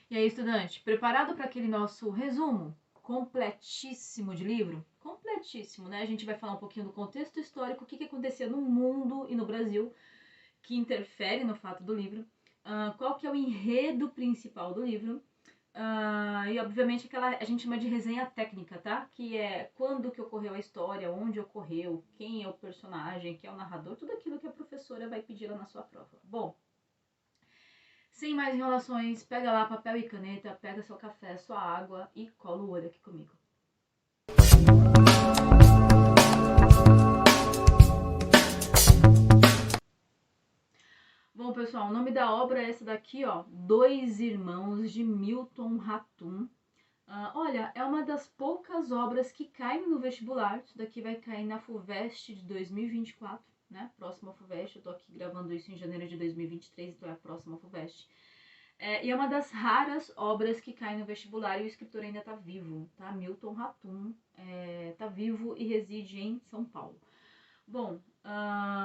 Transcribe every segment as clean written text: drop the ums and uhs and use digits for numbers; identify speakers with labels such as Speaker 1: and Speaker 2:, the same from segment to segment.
Speaker 1: E aí, estudante, preparado para aquele nosso resumo completíssimo de livro? Completíssimo, né? A gente vai falar um pouquinho do contexto histórico, o que acontecia no mundo e no Brasil que interfere no fato do livro, qual que é o enredo principal do livro, e obviamente aquela a gente chama de resenha técnica, tá? Que é quando que ocorreu a história, onde ocorreu, quem é o personagem, quem é o narrador, tudo aquilo que a professora vai pedir lá na sua prova. Bom, sem mais enrolações, pega lá papel e caneta, pega seu café, sua água e cola o olho aqui comigo. Bom, pessoal, o nome da obra é essa daqui, ó, Dois Irmãos, de Milton Ratum. Olha, é uma das poucas obras que caem no vestibular. Isso daqui vai cair na FUVEST de 2024, né? Próxima FUVEST. Eu tô aqui gravando isso em janeiro de 2023, então é a próxima FUVEST. E é uma das raras obras que caem no vestibular e o escritor ainda tá vivo, tá? Milton Ratum tá vivo e reside em São Paulo. Bom,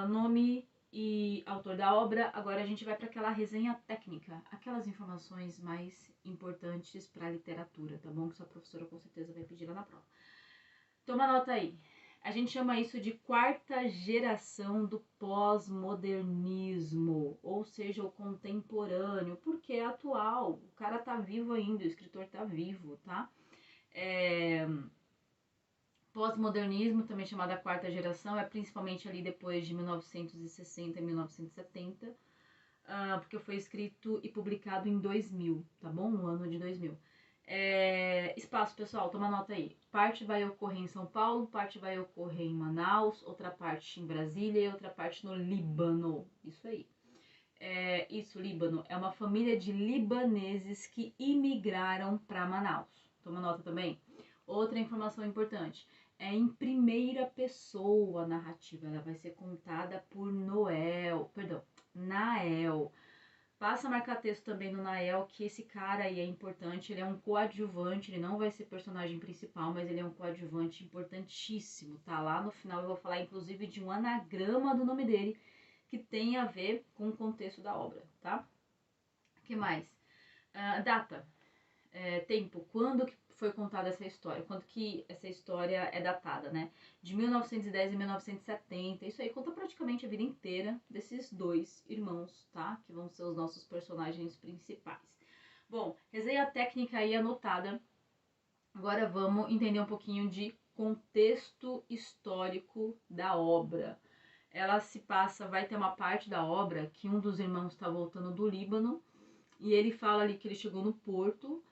Speaker 1: nome e autor da obra. Agora a gente vai para aquela resenha técnica, aquelas informações mais importantes para a literatura, tá bom? Que sua professora com certeza vai pedir lá na prova. Toma nota aí. A gente chama isso de quarta geração do pós-modernismo, ou seja, o contemporâneo, porque é atual. O cara tá vivo ainda, o escritor tá vivo, tá? Pós-modernismo, também chamada quarta geração, é principalmente ali depois de 1960 e 1970, porque foi escrito e publicado em 2000, tá bom? No ano de 2000. Espaço, pessoal, toma nota aí. Parte vai ocorrer em São Paulo, parte vai ocorrer em Manaus, outra parte em Brasília e outra parte no Líbano. Isso aí. Líbano. É uma família de libaneses que imigraram para Manaus. Toma nota também. Outra informação importante. É em primeira pessoa a narrativa. Ela vai ser contada por Nael. Passa a marcar texto também no Nael, que esse cara aí é importante, ele é um coadjuvante, ele não vai ser personagem principal, mas ele é um coadjuvante importantíssimo, tá? Lá no final eu vou falar inclusive de um anagrama do nome dele, que tem a ver com o contexto da obra, tá? O que mais? Data, tempo, quando que foi contada essa história, quando que essa história é datada, né? De 1910 e 1970, isso aí conta praticamente a vida inteira desses dois irmãos, tá? Que vão ser os nossos personagens principais. Bom, resenha técnica aí anotada. Agora vamos entender um pouquinho de contexto histórico da obra. Ela se passa, vai ter uma parte da obra que um dos irmãos está voltando do Líbano e ele fala ali que ele chegou no porto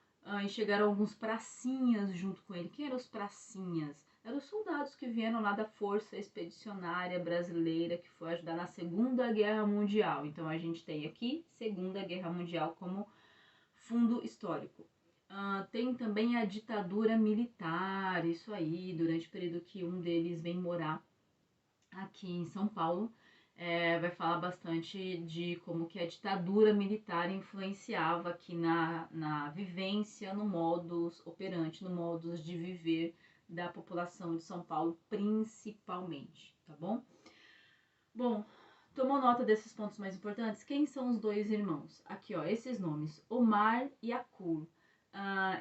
Speaker 1: e chegaram alguns pracinhas junto com ele. Quem eram os pracinhas? Eram os soldados que vieram lá da Força Expedicionária Brasileira que foi ajudar na Segunda Guerra Mundial. Então a gente tem aqui Segunda Guerra Mundial como fundo histórico. Tem também a ditadura militar, isso aí, durante o período que um deles vem morar aqui em São Paulo. Vai falar bastante de como que a ditadura militar influenciava aqui na vivência, no modus operandi, no modus de viver da população de São Paulo, principalmente, tá bom? Bom, tomou nota desses pontos mais importantes? Quem são os dois irmãos? Aqui, ó, esses nomes, Omar e Akur.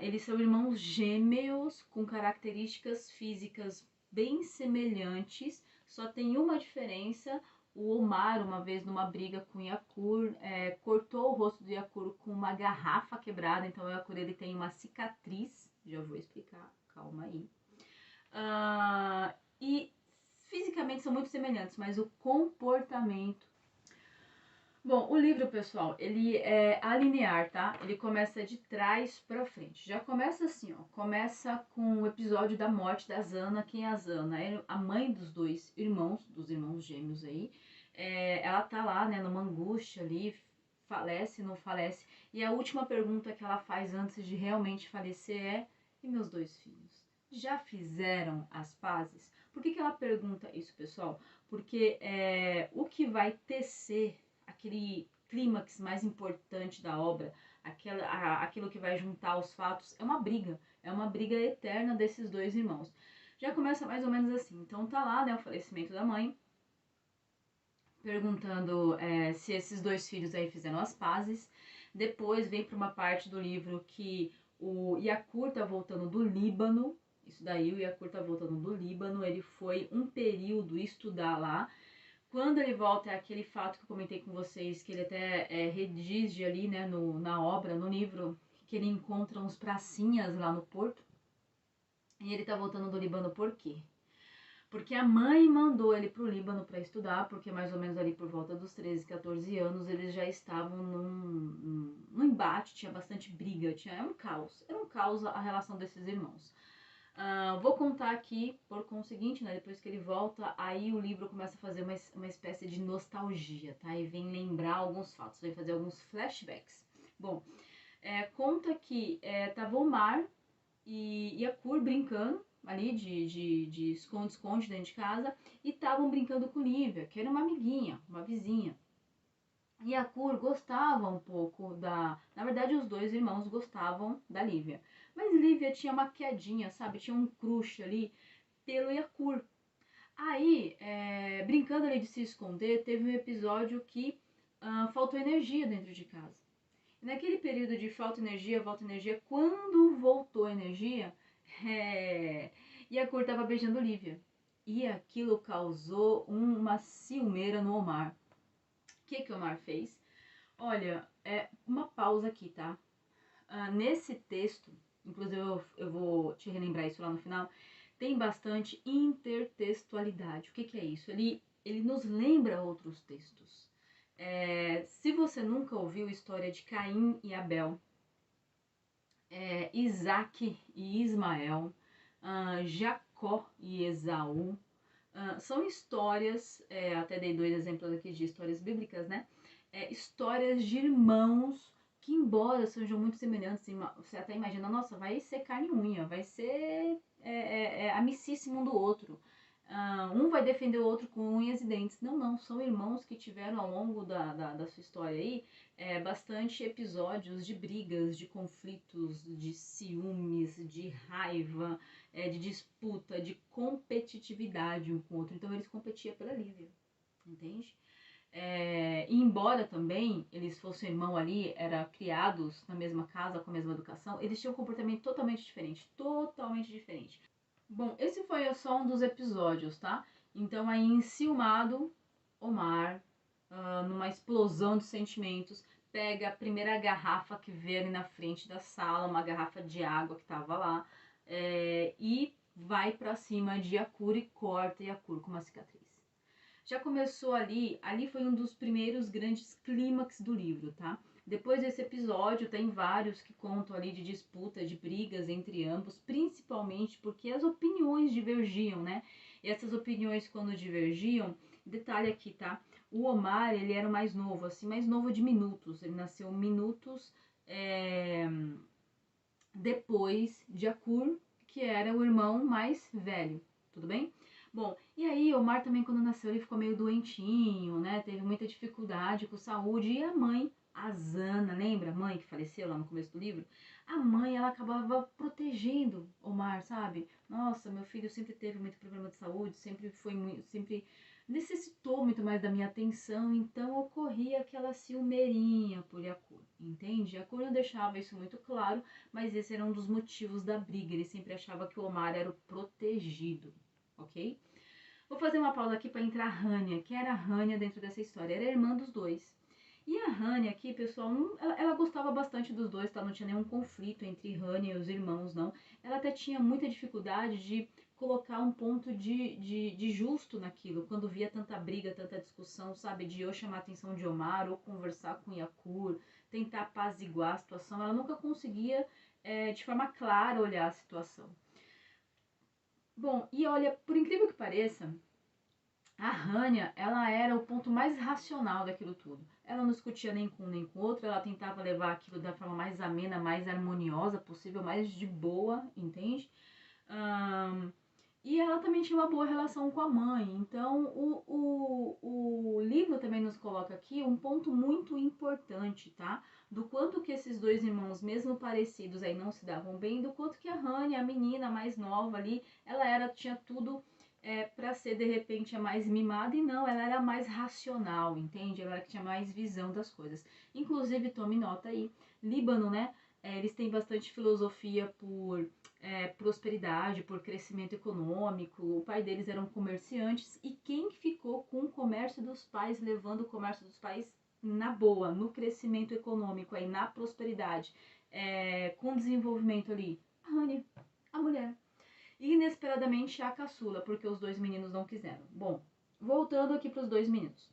Speaker 1: Eles são irmãos gêmeos com características físicas bem semelhantes, só tem uma diferença. O Omar, uma vez numa briga com o Yakur, cortou o rosto do Yakur com uma garrafa quebrada, então o Yakur ele tem uma cicatriz, já vou explicar, calma aí. E fisicamente são muito semelhantes, mas o comportamento. Bom, o livro, pessoal, ele é alinear, tá? Ele começa de trás pra frente. Já começa assim, ó. Começa com o episódio da morte da Zana. Quem é a Zana? É a mãe dos dos irmãos gêmeos aí. Ela tá lá, né, numa angústia ali, falece, não falece. E a última pergunta que ela faz antes de realmente falecer é: e meus dois filhos? Já fizeram as pazes? Por que ela pergunta isso, pessoal? Porque o que vai tecer aquele clímax mais importante da obra, aquilo que vai juntar os fatos, é uma briga eterna desses dois irmãos. Já começa mais ou menos assim, então tá lá, né, o falecimento da mãe, perguntando se esses dois filhos aí fizeram as pazes. Depois vem para uma parte do livro que o Yakur tá voltando do Líbano. Isso daí, o Yakur tá voltando do Líbano. Ele foi um período estudar lá. Quando ele volta, é aquele fato que eu comentei com vocês, que ele até redige ali, né, na obra, no livro, que ele encontra uns pracinhas lá no porto. E ele tá voltando do Líbano por quê? Porque a mãe mandou ele pro Líbano para estudar, porque mais ou menos ali por volta dos 13, 14 anos eles já estavam num embate, tinha bastante briga, era um caos a relação desses irmãos. Vou contar aqui, por conseguinte, né, depois que ele volta, aí o livro começa a fazer uma espécie de nostalgia, tá? E vem lembrar alguns fatos, vem fazer alguns flashbacks. Bom, conta que tava o Mar e a Kur brincando ali de esconde-esconde dentro de casa e estavam brincando com Lívia, que era uma amiguinha, uma vizinha. E a Kur gostava um pouco Na verdade, os dois irmãos gostavam da Lívia. Mas Lívia tinha uma quedinha, sabe? Tinha um crush ali pelo Yakur. Aí, brincando ali de se esconder, teve um episódio que faltou energia dentro de casa. E naquele período de falta de energia, volta energia, quando voltou a energia, Yakur estava beijando Lívia. E aquilo causou uma ciumeira no Omar. O que o Omar fez? Olha, uma pausa aqui, tá? Nesse texto, inclusive eu vou te relembrar isso lá no final, tem bastante intertextualidade. O que é isso? Ele nos lembra outros textos. Se você nunca ouviu a história de Caim e Abel, Isaac e Ismael, Jacó e Esaú, são histórias, até dei 2 exemplos aqui de histórias bíblicas, né? Histórias de irmãos que, embora sejam muito semelhantes, você até imagina, nossa, vai ser carne e unha, vai ser amicíssimo um do outro. Um vai defender o outro com unhas e dentes. Não, são irmãos que tiveram ao longo da sua história aí bastante episódios de brigas, de conflitos, de ciúmes, de raiva, de disputa, de competitividade um com o outro. Então eles competiam pela Lívia, entende? E embora também eles fossem irmão ali, eram criados na mesma casa, com a mesma educação, eles tinham um comportamento totalmente diferente, totalmente diferente. Bom, esse foi só um dos episódios, tá? Então aí enciumado, Omar, numa explosão de sentimentos, pega a primeira garrafa que vê ali na frente da sala, uma garrafa de água que tava lá, e vai pra cima de Yakur e corta Yakur com uma cicatriz. Já começou ali foi um dos primeiros grandes clímax do livro, tá? Depois desse episódio, tem vários que contam ali de disputa, de brigas entre ambos, principalmente porque as opiniões divergiam, né? E essas opiniões, quando divergiam, detalhe aqui, tá? O Omar, ele era o mais novo, assim, mais novo de minutos. Ele nasceu minutos depois de Akur, que era o irmão mais velho, tudo bem? Bom, e aí o Omar também, quando nasceu, ele ficou meio doentinho, né? Teve muita dificuldade com saúde. E a mãe, a Zana, lembra a mãe que faleceu lá no começo do livro? A mãe, ela acabava protegendo Omar, sabe? Nossa, meu filho sempre teve muito problema de saúde, sempre necessitou muito mais da minha atenção, então ocorria aquela ciumeirinha por Yakur, entende? Yakur não deixava isso muito claro, mas esse era um dos motivos da briga. Ele sempre achava que o Omar era o protegido, ok? Vou fazer uma pausa aqui para entrar a Hania. Quem era a Hania dentro dessa história? Era a irmã dos dois. E a Hania aqui, pessoal, ela gostava bastante dos dois, tá? Não tinha nenhum conflito entre Hania e os irmãos, não. Ela até tinha muita dificuldade de colocar um ponto de justo naquilo, quando via tanta briga, tanta discussão, sabe? De eu chamar a atenção de Omar, ou conversar com Yakur, tentar apaziguar a situação. Ela nunca conseguia, de forma clara, olhar a situação. Bom, e olha, por incrível que pareça, a Hania, ela era o ponto mais racional daquilo tudo. Ela não discutia nem com um nem com o outro, ela tentava levar aquilo da forma mais amena, mais harmoniosa possível, mais de boa, entende? E ela também tinha uma boa relação com a mãe. Então, o livro também nos coloca aqui um ponto muito importante, tá? Do quanto que esses dois irmãos, mesmo parecidos, aí não se davam bem, do quanto que a Hania, a menina mais nova ali, ela tinha tudo para ser de repente a mais mimada, e não, ela era mais racional, entende? Ela tinha mais visão das coisas. Inclusive, tome nota aí, Líbano, né? Eles têm bastante filosofia por prosperidade, por crescimento econômico. O pai deles eram comerciantes, e quem ficou com o comércio dos pais, levando o comércio dos pais na boa, no crescimento econômico, aí, na prosperidade, com desenvolvimento ali? A Rani, a mulher. E inesperadamente a caçula, porque os dois meninos não quiseram. Bom, voltando aqui para os dois meninos.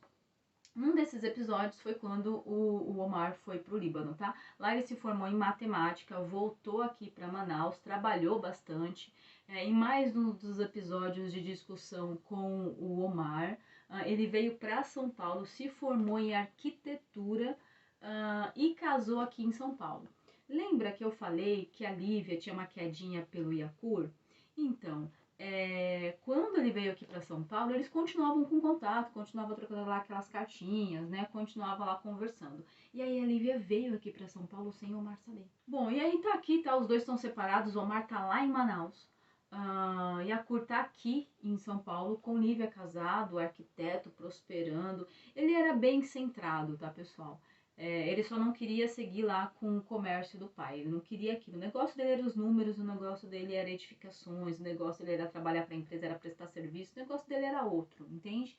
Speaker 1: Um desses episódios foi quando o Omar foi para o Líbano, tá? Lá ele se formou em matemática, voltou aqui para Manaus, trabalhou bastante. Em mais um dos episódios de discussão com o Omar, ele veio para São Paulo, se formou em arquitetura e casou aqui em São Paulo. Lembra que eu falei que a Lívia tinha uma quedinha pelo Iacur? Então, quando ele veio aqui para São Paulo, eles continuavam com contato, continuavam trocando lá aquelas cartinhas, né? Continuava lá conversando. E aí a Lívia veio aqui para São Paulo sem o Omar saber. Bom, e aí tá aqui, tá? Os dois estão separados, o Omar tá lá em Manaus. E a Kur tá aqui em São Paulo, com Lívia casado, arquiteto, prosperando. Ele era bem centrado, tá, pessoal? Ele só não queria seguir lá com o comércio do pai, ele não queria aquilo. O negócio dele era os números, o negócio dele era edificações, o negócio dele era trabalhar para a empresa, era prestar serviço, o negócio dele era outro, entende?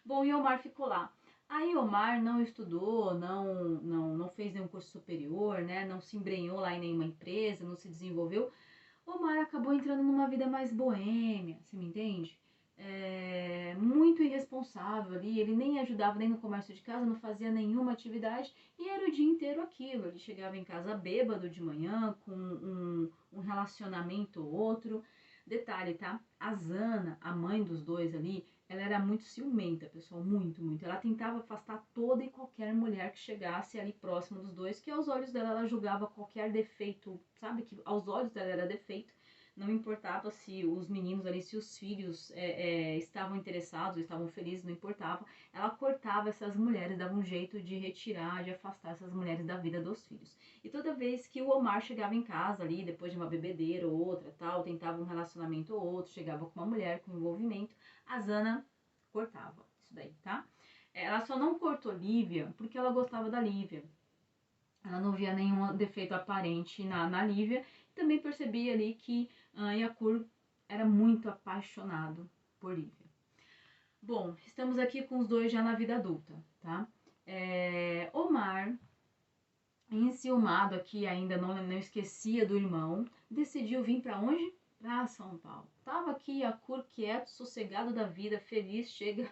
Speaker 1: Bom, e Omar ficou lá. Aí Omar não estudou, não fez nenhum curso superior, né? Não se embrenhou lá em nenhuma empresa, não se desenvolveu. Omar acabou entrando numa vida mais boêmia, você me entende? Muito irresponsável ali, ele nem ajudava nem no comércio de casa, não fazia nenhuma atividade e era o dia inteiro aquilo. Ele chegava em casa bêbado de manhã, com um relacionamento ou outro. Detalhe, tá? A Zana, a mãe dos dois ali, ela era muito ciumenta, pessoal, muito, muito. Ela tentava afastar toda e qualquer mulher que chegasse ali próximo dos dois, que aos olhos dela ela julgava qualquer defeito, sabe? Que aos olhos dela era defeito. Não importava se os meninos ali, se os filhos estavam interessados, estavam felizes, não importava. Ela cortava essas mulheres, dava um jeito de retirar, de afastar essas mulheres da vida dos filhos. E toda vez que o Omar chegava em casa ali, depois de uma bebedeira ou outra, tal, tentava um relacionamento ou outro, chegava com uma mulher, com envolvimento, a Zana cortava isso daí, tá? Ela só não cortou Lívia porque ela gostava da Lívia. Ela não via nenhum defeito aparente na Lívia. Também percebia ali que Yakur era muito apaixonado por Lívia. Bom, estamos aqui com os dois já na vida adulta, tá? Omar, enciumado aqui, ainda não esquecia do irmão, decidiu vir para onde? Para São Paulo. Tava aqui Yakur quieto, sossegado da vida, feliz, chega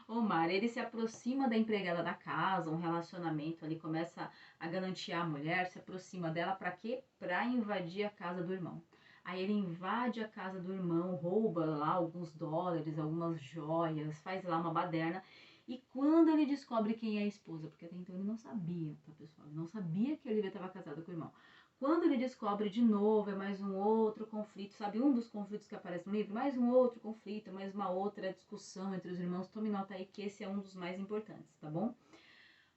Speaker 1: Omar, ele se aproxima da empregada da casa, um relacionamento ali, começa a galantear a mulher, se aproxima dela para quê? Para invadir a casa do irmão. Aí ele invade a casa do irmão, rouba lá alguns dólares, algumas joias, faz lá uma baderna. E quando ele descobre quem é a esposa, porque até então ele não sabia, tá, pessoal? Ele não sabia que a Olivia estava casada com o irmão. Quando ele descobre de novo, é mais um outro conflito, sabe? Um dos conflitos que aparece no livro, mais um outro conflito, mais uma outra discussão entre os irmãos. Tome nota aí que esse é um dos mais importantes, tá bom?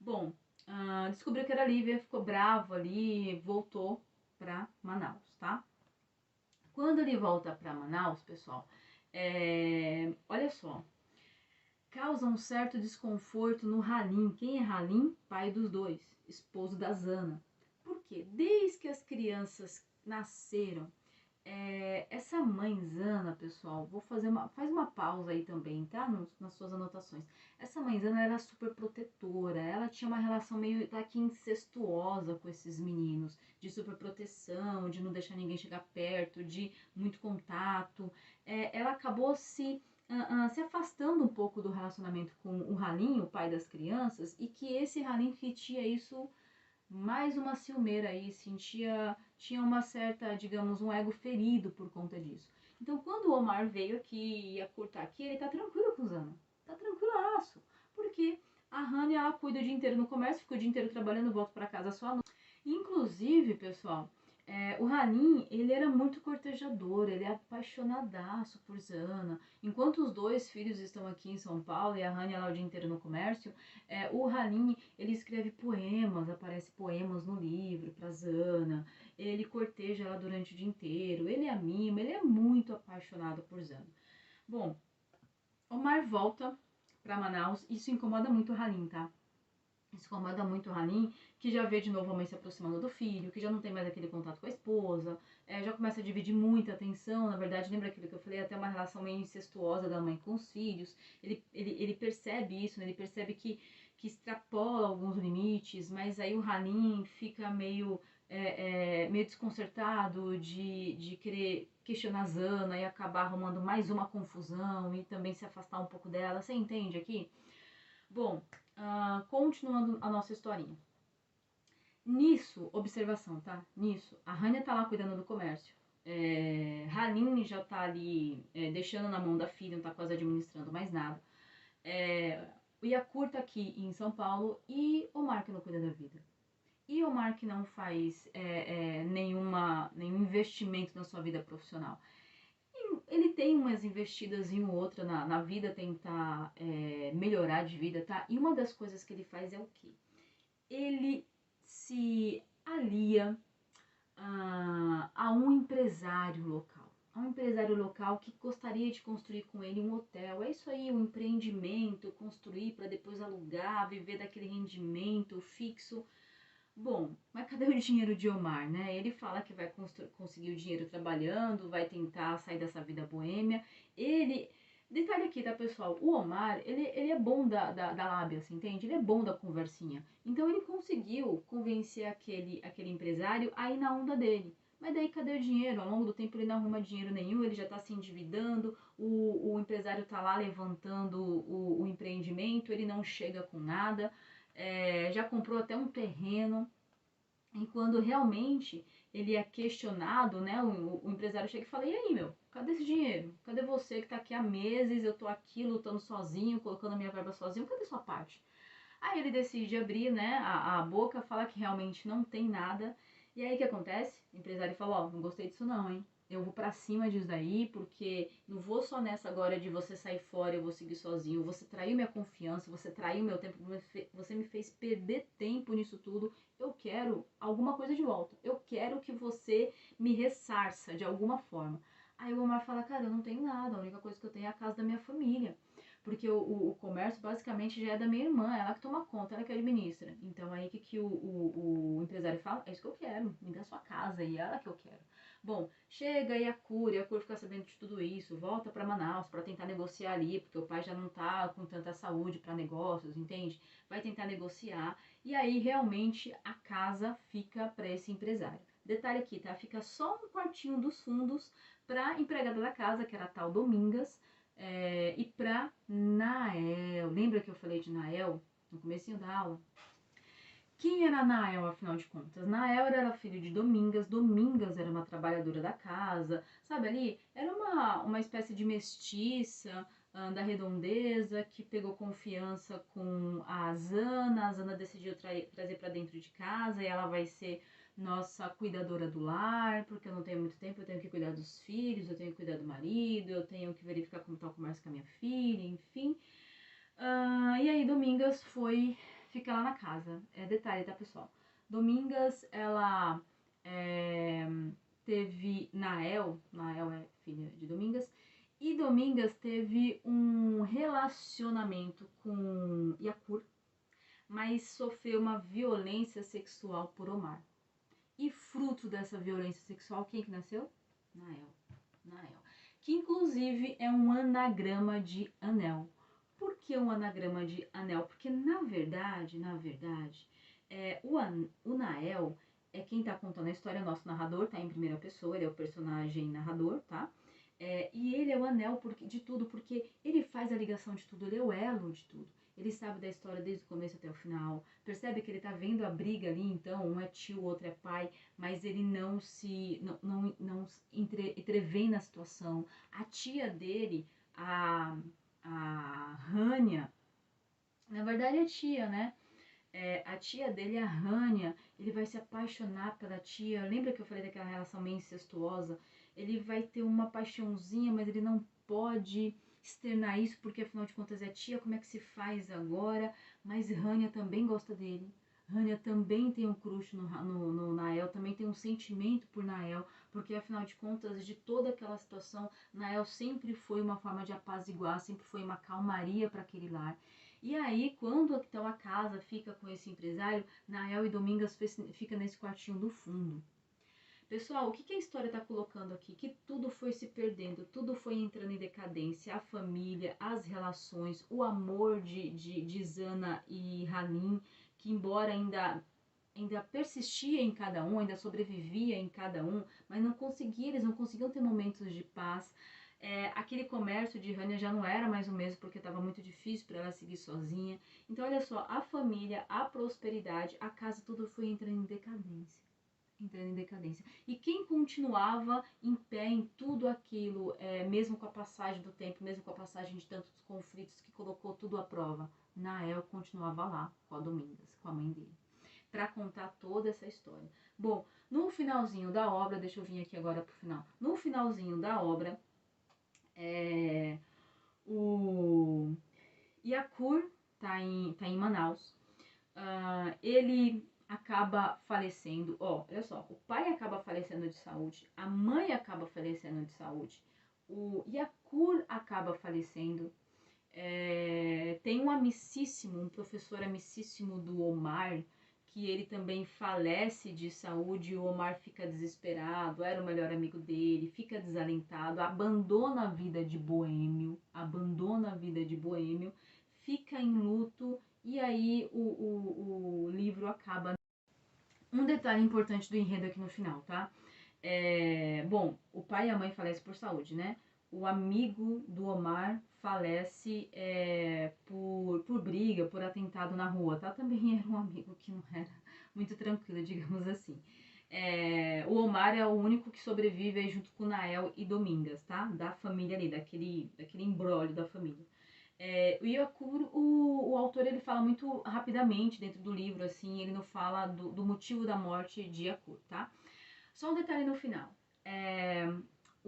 Speaker 1: Bom, descobriu que era a Lívia, ficou bravo ali, voltou pra Manaus, tá? Quando ele volta pra Manaus, pessoal, olha só, causa um certo desconforto no Halim. Quem é Halim? Pai dos dois, esposo da Zana. Por quê? Desde que as crianças nasceram, essa mãe Zana, pessoal, faz uma pausa aí também, tá? Nas suas anotações. Essa mãe Zana era super protetora, ela tinha uma relação meio aqui incestuosa com esses meninos, de super proteção, de não deixar ninguém chegar perto, de muito contato. Ela acabou se afastando um pouco do relacionamento com o Halim, o pai das crianças, e que esse Halim sentia isso mais uma ciumeira aí, tinha uma certa, digamos, um ego ferido por conta disso. Então, quando o Omar veio aqui, ia cortar aqui, ele tá tranquilo com o Zana. Tá tranquilaço. Porque a Hania, ela cuida o dia inteiro no comércio, fica o dia inteiro trabalhando, volta para casa só à noite. Inclusive, pessoal, o Halim, ele era muito cortejador, ele é apaixonadaço por Zana. Enquanto os dois filhos estão aqui em São Paulo e a Hania lá o dia inteiro no comércio, o Halim, ele escreve poemas, aparece poemas no livro pra Zana, ele corteja ela durante o dia inteiro, ele a mima, ele é muito apaixonado por Zana. Bom, Omar volta pra Manaus. Isso incomoda muito o Halim, tá? Isso incomoda muito o Halim, que já vê de novo a mãe se aproximando do filho, que já não tem mais aquele contato com a esposa, já começa a dividir muita atenção. Na verdade, lembra aquilo que eu falei? Até uma relação meio incestuosa da mãe com os filhos. Ele percebe isso, né? Ele percebe que extrapola alguns limites, mas aí o Halim fica meio desconcertado de querer questionar Zana e acabar arrumando mais uma confusão e também se afastar um pouco dela. Você entende aqui? Bom, continuando a nossa historinha. Nisso, observação, tá? Nisso, a Rania tá lá cuidando do comércio. Halim já tá ali deixando na mão da filha, não tá quase administrando mais nada. O Yakur tá aqui em São Paulo e Omar que não cuida da vida. E Omar que não faz nenhum investimento na sua vida profissional. Ele tem umas investidas em outra na vida, tentar melhorar de vida, tá? E uma das coisas que ele faz é o quê? Ele se alia a um empresário local. A um empresário local que gostaria de construir com ele um hotel. É isso aí, um empreendimento, construir para depois alugar, viver daquele rendimento fixo. Bom, mas cadê o dinheiro de Omar, né? Ele fala que vai conseguir o dinheiro trabalhando, vai tentar sair dessa vida boêmia. Detalhe aqui, tá, pessoal? O Omar, ele é bom da lábia, você entende? Ele é bom da conversinha. Então ele conseguiu convencer aquele empresário a ir na onda dele. Mas daí cadê o dinheiro? Ao longo do tempo ele não arruma dinheiro nenhum, ele já tá se endividando, o empresário tá lá levantando o empreendimento, ele não chega com nada. Já comprou até um terreno, e quando realmente ele é questionado, né, o empresário chega e fala, e aí, meu, cadê esse dinheiro? Cadê você que tá aqui há meses, eu tô aqui lutando sozinho, colocando a minha verba sozinho, cadê sua parte? Aí ele decide abrir, né, a boca, fala que realmente não tem nada, e aí o que acontece? O empresário fala, ó, não gostei disso não, hein? Eu vou pra cima disso daí, porque não vou só nessa agora de você sair fora e eu vou seguir sozinho. Você traiu minha confiança, você traiu meu tempo, você me fez perder tempo nisso tudo. Eu quero alguma coisa de volta. Eu quero que você me ressarça de alguma forma. Aí o Omar fala, cara, eu não tenho nada, a única coisa que eu tenho é a casa da minha família. Porque o comércio basicamente já é da minha irmã, ela que toma conta, ela que administra. Então aí que o empresário fala? É isso que eu quero, me dá sua casa e ela que eu quero. Bom, chega e a Cur fica sabendo de tudo isso, volta para Manaus para tentar negociar ali, porque o pai já não tá com tanta saúde para negócios, entende? Vai tentar negociar e aí realmente a casa fica para esse empresário. Detalhe aqui, tá? Fica só um quartinho dos fundos para empregada da casa, que era a tal Domingas, e para Nael. Lembra que eu falei de Nael no comecinho da aula? Quem era Nael, afinal de contas? Nael era filho de Domingas, Domingas era uma trabalhadora da casa, sabe ali? Era uma espécie de mestiça da redondeza que pegou confiança com a Zana decidiu trazer para dentro de casa e ela vai ser nossa cuidadora do lar, porque eu não tenho muito tempo, eu tenho que cuidar dos filhos, eu tenho que cuidar do marido, eu tenho que verificar como está o comércio com a minha filha, enfim. E aí Domingas foi ficar lá na casa. Detalhe, tá, pessoal? Domingas, ela teve Nael é filha de Domingas, e Domingas teve um relacionamento com Yakur, mas sofreu uma violência sexual por Omar. E fruto dessa violência sexual, quem que nasceu? Nael. Nael. Que inclusive é um anagrama de anel. Por que um anagrama de anel? Porque na verdade, o Nael é quem tá contando a história, nosso narrador, tá em primeira pessoa, ele é o personagem narrador, tá? E ele é o anel de tudo, porque ele faz a ligação de tudo, ele é o elo de tudo. Ele sabe da história desde o começo até o final. Percebe que ele tá vendo a briga ali, então, um é tio, o outro é pai, mas ele não entrevém na situação. A tia dele, a Rania, na verdade é tia, né? A tia dele, a Rania, ele vai se apaixonar pela tia. Lembra que eu falei daquela relação meio incestuosa? Ele vai ter uma paixãozinha, mas ele não pode externar isso, porque afinal de contas é tia, como é que se faz agora? Mas Rania também gosta dele. Rania também tem um crush no Nael, também tem um sentimento por Nael, porque afinal de contas, de toda aquela situação, Nael sempre foi uma forma de apaziguar, sempre foi uma calmaria para aquele lar. E aí, quando então a casa fica com esse empresário, Nael e Domingas fica nesse quartinho do fundo. Pessoal, o que a história está colocando aqui? Que tudo foi se perdendo, tudo foi entrando em decadência, a família, as relações, o amor de Zana e Hanin, que embora ainda persistia em cada um, ainda sobrevivia em cada um, mas eles não conseguiam ter momentos de paz. Aquele comércio de Rania já não era mais o mesmo, porque estava muito difícil para ela seguir sozinha. Então, olha só, a família, a prosperidade, a casa, tudo foi entrando em decadência. E quem continuava em pé em tudo aquilo, mesmo com a passagem do tempo, mesmo com a passagem de tantos conflitos que colocou tudo à prova? Nael continuava lá com a Domingas, com a mãe dele, para contar toda essa história. Bom, no finalzinho da obra, deixa eu vir aqui agora pro final. No finalzinho da obra, o Yakur tá em Manaus. Ele acaba falecendo. Olha só, o pai acaba falecendo de saúde, a mãe acaba falecendo de saúde, o Yakur acaba falecendo. Tem um professor amicíssimo do Omar, que ele também falece de saúde, e o Omar fica desesperado, era o melhor amigo dele, fica desalentado, abandona a vida de boêmio, fica em luto, e aí o livro acaba. Um detalhe importante do enredo aqui no final, tá? Bom, o pai e a mãe falecem por saúde, né? O amigo do Omar falece por briga, por atentado na rua, tá? Também era um amigo que não era muito tranquilo, digamos assim. O Omar é o único que sobrevive aí junto com Nael e Domingas, tá? Da família ali, daquele imbróglio da família. O Yakur, o autor, ele fala muito rapidamente dentro do livro, assim, ele não fala do motivo da morte de Yakur, tá? Só um detalhe no final.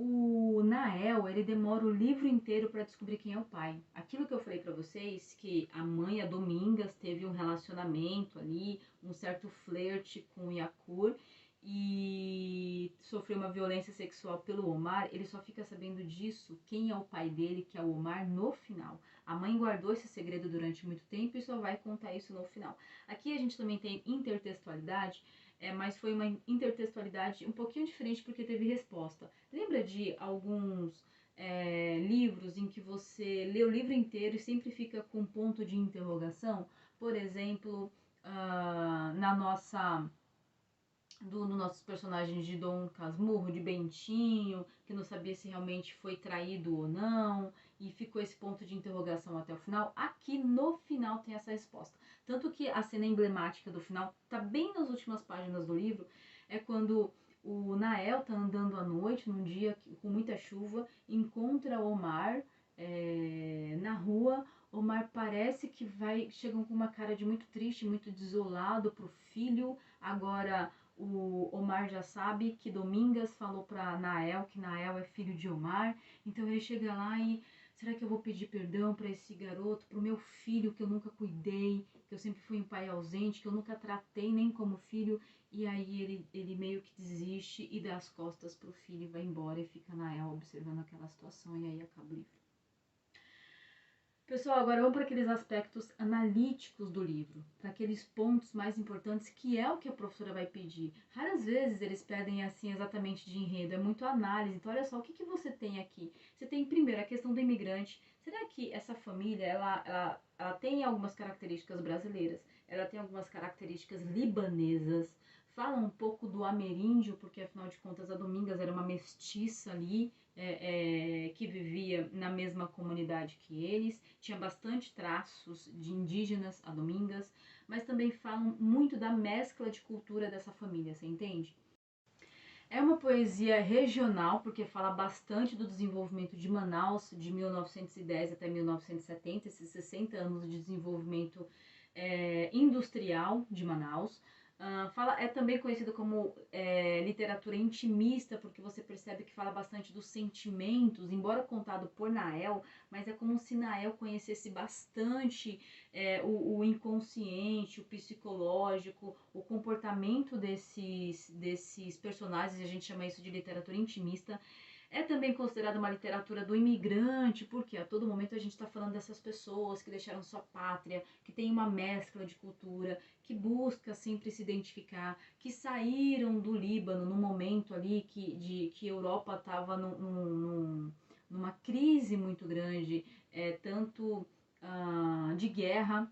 Speaker 1: O Nael, ele demora o livro inteiro para descobrir quem é o pai. Aquilo que eu falei para vocês, que a mãe, a Domingas, teve um relacionamento ali, um certo flerte com o Yakur, e sofreu uma violência sexual pelo Omar, ele só fica sabendo disso, quem é o pai dele, que é o Omar, no final. A mãe guardou esse segredo durante muito tempo e só vai contar isso no final. Aqui a gente também tem intertextualidade, mas foi uma intertextualidade um pouquinho diferente porque teve resposta. Lembra de alguns livros em que você lê o livro inteiro e sempre fica com ponto de interrogação? Por exemplo, nos nossos personagens de Dom Casmurro, de Bentinho, que não sabia se realmente foi traído ou não, e ficou esse ponto de interrogação até o final. Aqui no final tem essa resposta. Tanto que a cena emblemática do final tá bem nas últimas páginas do livro, é quando o Nael tá andando à noite, num dia com muita chuva, encontra Omar na rua. Omar parece que chegam com uma cara de muito triste, muito desolado pro filho. Agora o Omar já sabe que Domingas falou para Nael que Nael é filho de Omar, então ele chega lá e será que eu vou pedir perdão para esse garoto, para o meu filho que eu nunca cuidei, que eu sempre fui um pai ausente, que eu nunca tratei nem como filho? E aí ele meio que desiste e dá as costas pro filho e vai embora, e fica Nael observando aquela situação, e aí acaba o livro. Pessoal, agora vamos para aqueles aspectos analíticos do livro, para aqueles pontos mais importantes, que é o que a professora vai pedir. Raras vezes eles pedem assim exatamente de enredo, é muito análise. Então olha só, o que você tem aqui? Você tem primeiro a questão do imigrante. Será que essa família, ela tem algumas características brasileiras, ela tem algumas características libanesas, fala um pouco do ameríndio, porque afinal de contas a Domingas era uma mestiça ali, que vivia na mesma comunidade que eles, tinha bastante traços de indígenas, a Domingas, mas também falam muito da mescla de cultura dessa família, você entende? É uma poesia regional, porque fala bastante do desenvolvimento de Manaus de 1910 até 1970, esses 60 anos de desenvolvimento industrial de Manaus. É também conhecido como literatura intimista, porque você percebe que fala bastante dos sentimentos, embora contado por Nael, mas é como se Nael conhecesse bastante o inconsciente, o psicológico, o comportamento desses personagens, a gente chama isso de literatura intimista. É também considerada uma literatura do imigrante, porque a todo momento a gente está falando dessas pessoas que deixaram sua pátria, que tem uma mescla de cultura, que busca sempre se identificar, que saíram do Líbano no momento ali que a Europa estava numa crise muito grande, tanto de guerra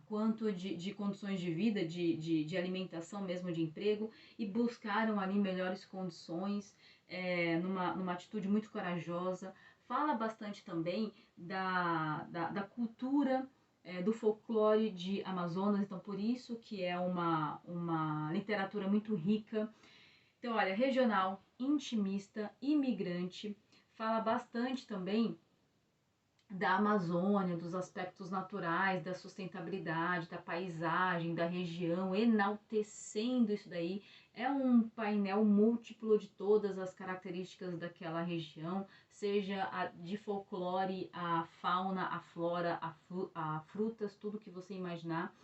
Speaker 1: quanto de condições de vida, de alimentação mesmo, de emprego, e buscaram ali melhores condições, numa atitude muito corajosa. Fala bastante também da cultura, do folclore de Amazonas, então por isso que é uma literatura muito rica. Então, olha, regional, intimista, imigrante, fala bastante também da Amazônia, dos aspectos naturais, da sustentabilidade, da paisagem, da região, enaltecendo isso daí. É um painel múltiplo de todas as características daquela região, seja de folclore, a fauna, a flora, a frutas, tudo que você imaginar.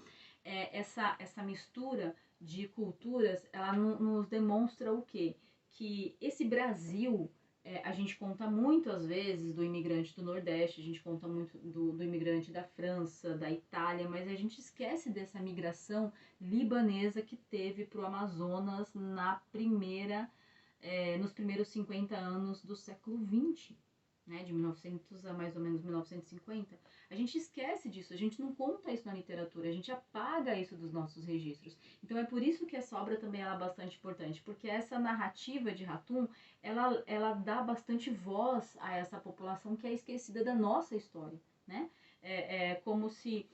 Speaker 1: Essa mistura de culturas, ela nos demonstra o quê? Que esse Brasil, a gente conta muito, às vezes, do imigrante do Nordeste, a gente conta muito do imigrante da França, da Itália, mas a gente esquece dessa migração libanesa que teve para o Amazonas nos primeiros 50 anos do século XX, né, de 1900 a mais ou menos 1950. A gente esquece disso, a gente não conta isso na literatura, a gente apaga isso dos nossos registros. Então é por isso que essa obra também é bastante importante, porque essa narrativa de Ratum, ela dá bastante voz a essa população que é esquecida da nossa história, né? É como se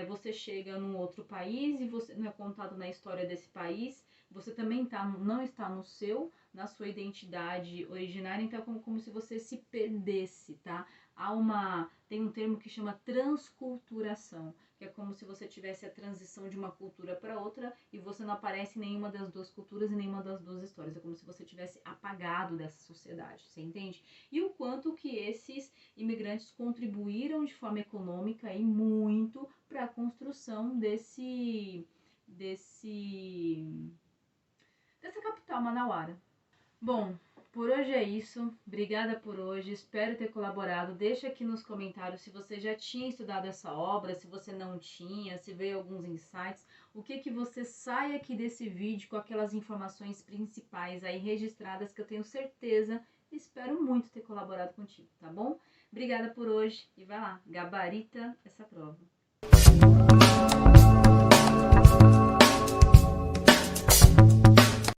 Speaker 1: você chega num outro país e você não é contado na história desse país, você também não está na sua identidade originária, então é como se você se perdesse, tá? Tem um termo que chama transculturação, que é como se você tivesse a transição de uma cultura para outra e você não aparece em nenhuma das duas culturas e nenhuma das duas histórias. É como se você tivesse apagado dessa sociedade, você entende? E o quanto que esses imigrantes contribuíram de forma econômica e muito para a construção dessa capital manauara. Bom, por hoje é isso. Obrigada por hoje. Espero ter colaborado. Deixa aqui nos comentários se você já tinha estudado essa obra, se você não tinha, se veio alguns insights. O que você sai aqui desse vídeo com aquelas informações principais aí registradas que eu tenho certeza e espero muito ter colaborado contigo, tá bom? Obrigada por hoje e vai lá, gabarita essa prova.